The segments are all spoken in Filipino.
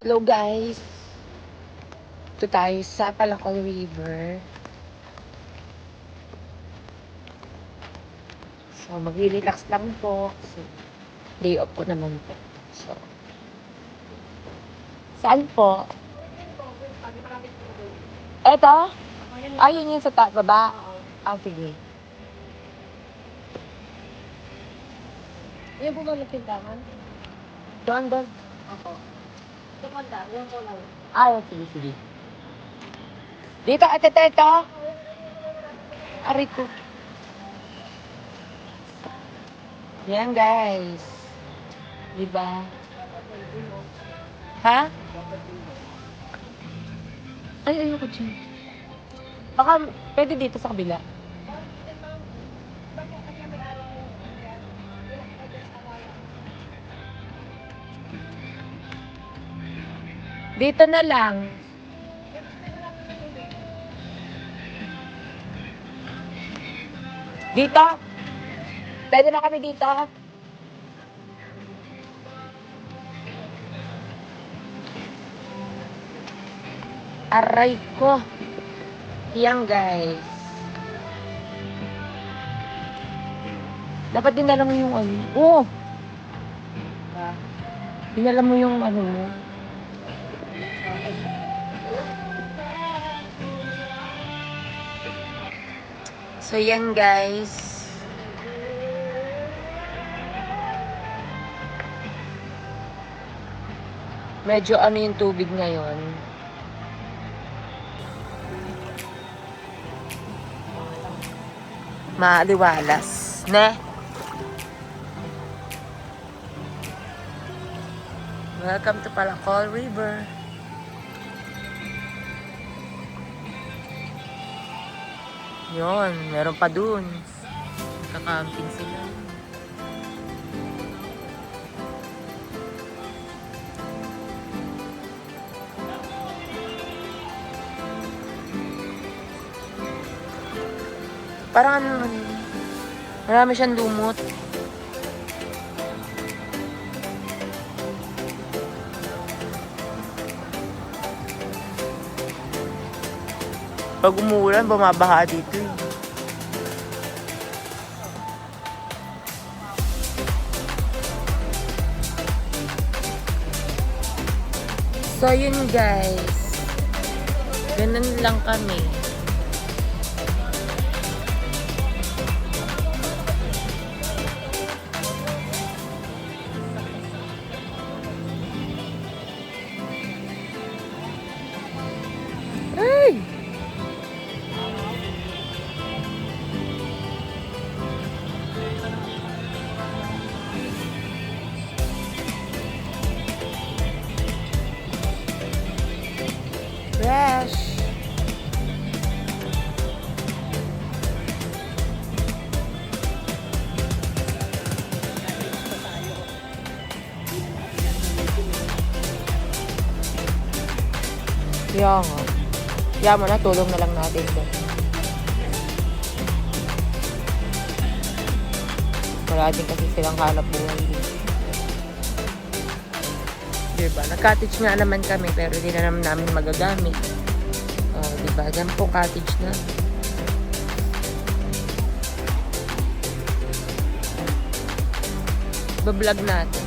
Hello guys! Ito tayo sa Palacol River. So, mag-relax lang po. So, day off ko naman po. So, saan po? Eto? Ayun yun sa baba? Ah, sige. Yan po ba nagtindahan? Doon. Ako. Tumanda, yan po lang. Ah, sige. Dito, ito. Aray ko. Yan guys. Diba? Ha? Ay, ayoko dyan. Baka pwede dito sa kabila. Dito na lang. Dito? Pwede na kami dito? Aray ko. Yan guys. Dapat dinala mo yung ano. Oh! Dinala mo yung ano mo. So yan guys. Medyo ano yung tubig ngayon. Maaliwalas. Ne? Welcome to Palacol River. Yun, meron pa dun. Kakamping sila. Parang ano, marami siyang lumot. Pag umuulan, bumabaha dito eh. So yun guys. Ganun lang kami. Ay! Fresh! Kaya nga. Kaya mo na, tulong na lang natin doon. Wala din kasi silang hanap buhay dito. Diba? Nag-cottage nga naman kami pero hindi na namin magagamit. Oh, diba? Yan po cottage na. Bablog natin.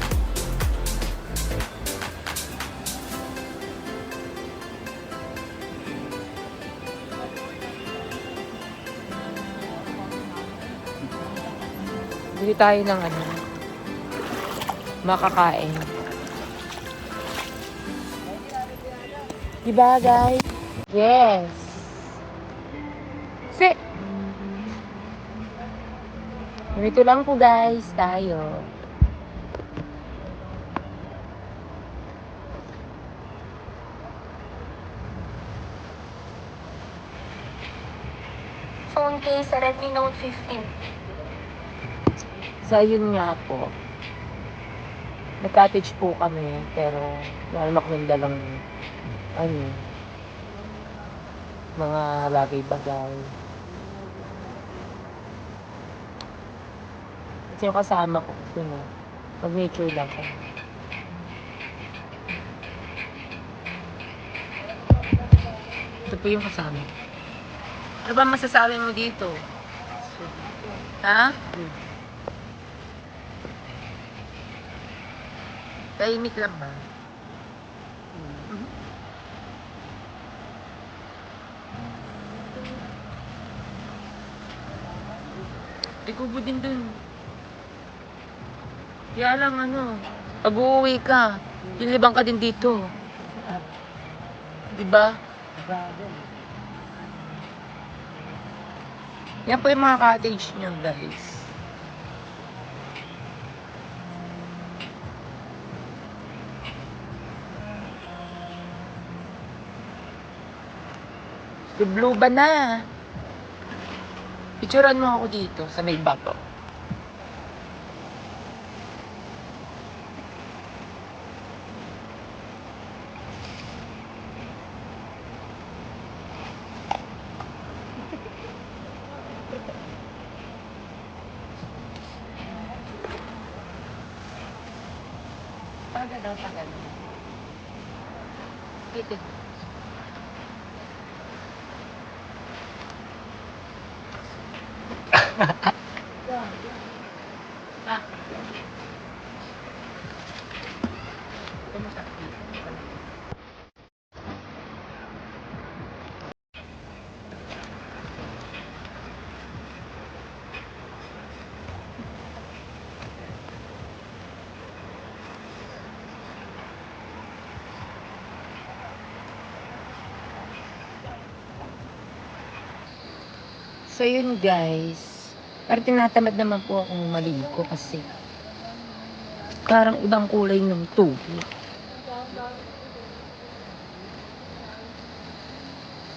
Bili tayo ng ano, makakain. Diba guys? Yes. Sit. Ganito lang po guys, tayo. Phone case sa Redmi Note 15. So, yun nga po. Nag-cottage po kami, pero wala naman kami dalang ano, mga bagay-bagay. Kasi yung kasama ko, yun o, mag-nature lang kami. Ito po yung kasama. Ano ba masasabi mo dito? Ha? Tahimik lang ba? Ikubo din dun. Kaya lang ano, pag uuwi ka, lilibang ka din dito. Diba? Yan po yung mga cottage nyo, guys. Blue ba na? Picturean mo ako dito sa may bato. Paga daw, paga daw. Dito. Ah. Ito mo sa dito. So yun guys, parang tinatamad naman po akong maligo kasi parang ibang kulay ng tubig.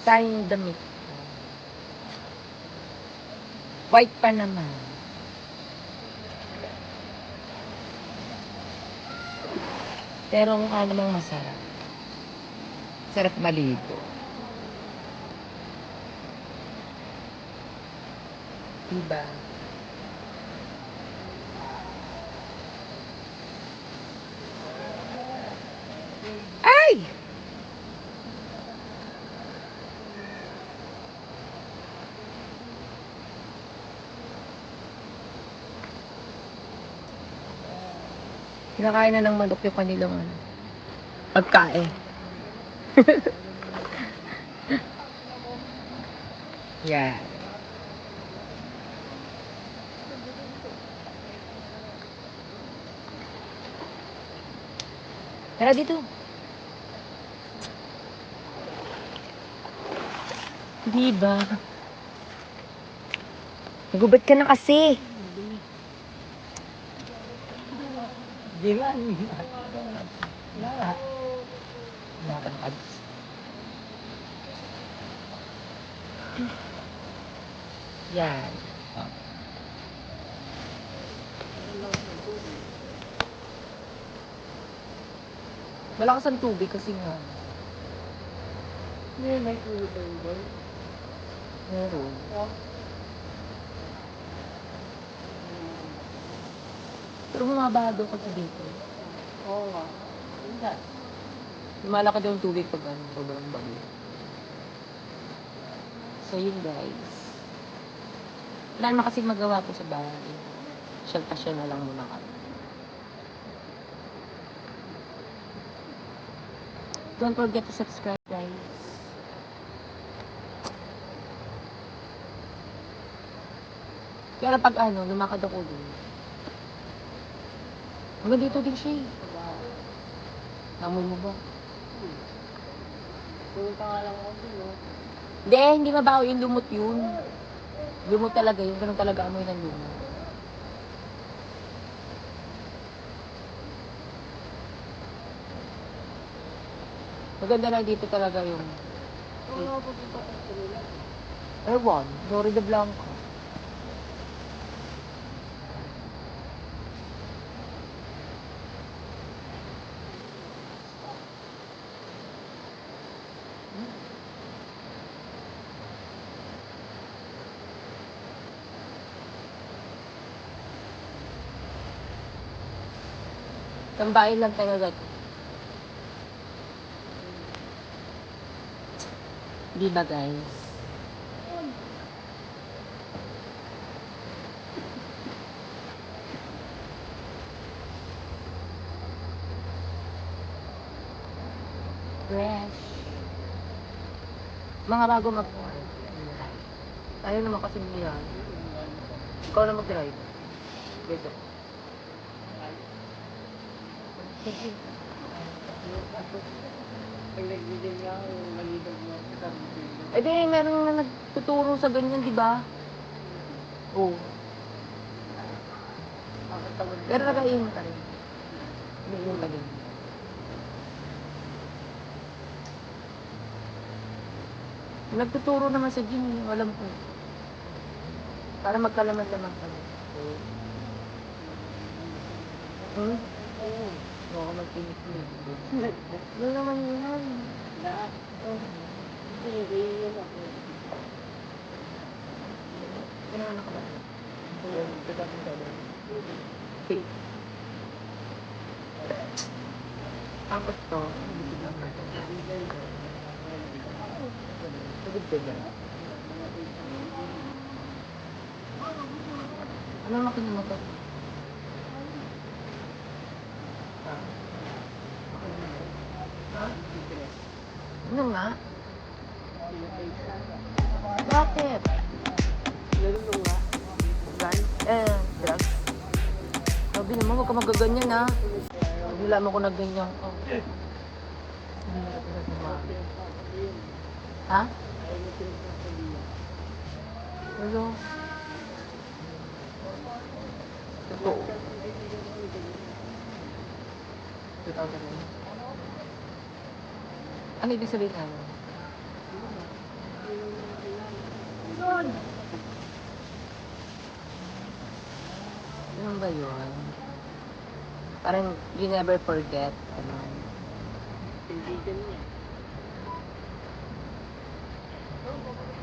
Sayang yung damit. White pa naman. Pero mukha namang masarap. Sarap maligo. Diba? Ay! Kinakain na ng manok yung kanilang pagkain. Yan. Tara dito. Diba? Nagubat ka na kasi. Diba? Yan. Malakas ang tubig kasi nga. May tubig tayo ba? Meron. Pero bumaba daw kasi dito. Oo nga. Lumalaki daw ang tubig pag sobrang bagyo. So yun guys. Wala naman kasi magawa po sa bahay. Pasyal na lang muna kami. Don't forget to subscribe guys. Pero pag lumakad ako dun. Hanggang dito din siya eh. Namoy mo ba? Pumunta nga lang ako dun hindi mabaho yung lumot yun. Lumot talaga yun. Ganun talaga amoy ng lumot. Maganda lang dito talaga yung... Wala po dito ang kanila. Ewan, Dori de Blanco. Tambahin lang talaga to. Di ba guys? Fresh. Mga bago mag... Ayaw naman kasi niya. Ikaw na mag-drive. Dito. Eh di, meron na nagtuturo sa ganyan, di ba? Oo. Pero nag-iingat ka rin. Nag-iingat ka din. Nagtuturo naman sa gym, alam ko. Para magkalaman-laman kami. Hmm? Oo. Oo, magpinig-pinig. Wala naman yan. Lahat. Oo. Hindi yun ako. Gano'n ka ba? Oo, pagkakang ka ba? Okay. Tapos to, hindi ko lang ito. Pagod ka ba? Ano makina mo to? Ano nga? Bakit? Nalulung nga. Gan? Drugs. Sabi naman, huwag ka magaganyan ha. Wala mo ko nagganyan ko. Ha? Ano? Totoo. Totoo ka rin. Ano ibig sabihin namin? Ano ba yun? Parang you never forget. Ano? Hindi ganyan.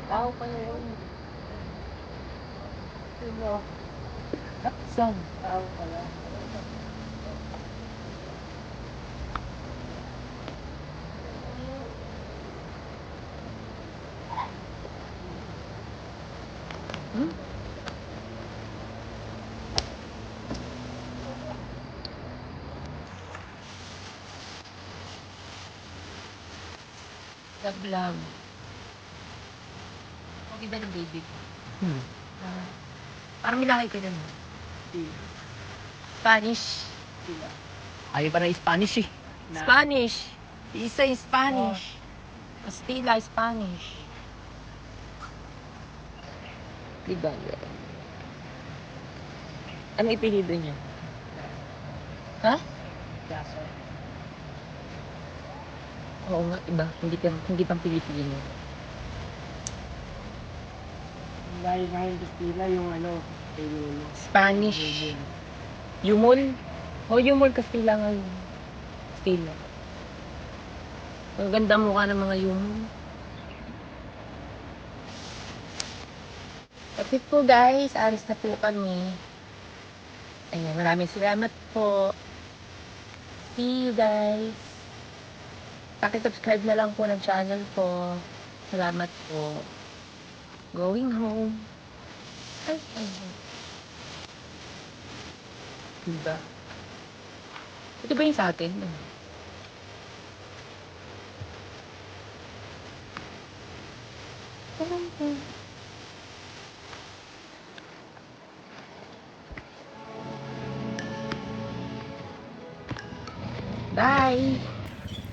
Tao pa yun. Sino? Saan? Tao pala. Hmm? Love. Okay ba ng baby ko? Parang milaki ka dun. Spanish. Ayaw pa na Spanish eh. Spanish. Isa yung Spanish. Castilla, Spanish. Diba? Ano ipilido niya? Ha? Kaso, Oo nga, iba. Hindi pang Pilipino. dahil nga yung Castilla yung ano, yung Spanish. Yumol? Yumol Castilla nga yun. Castilla. Ang ganda mukha ng mga yumol. That's it po guys. Alis na po kami. Ayan, maraming salamat po. See you guys. Paki-subscribe na lang po ng channel ko. Salamat po. Going home. Ay. Diba? Ito ba yung sa atin? Bye!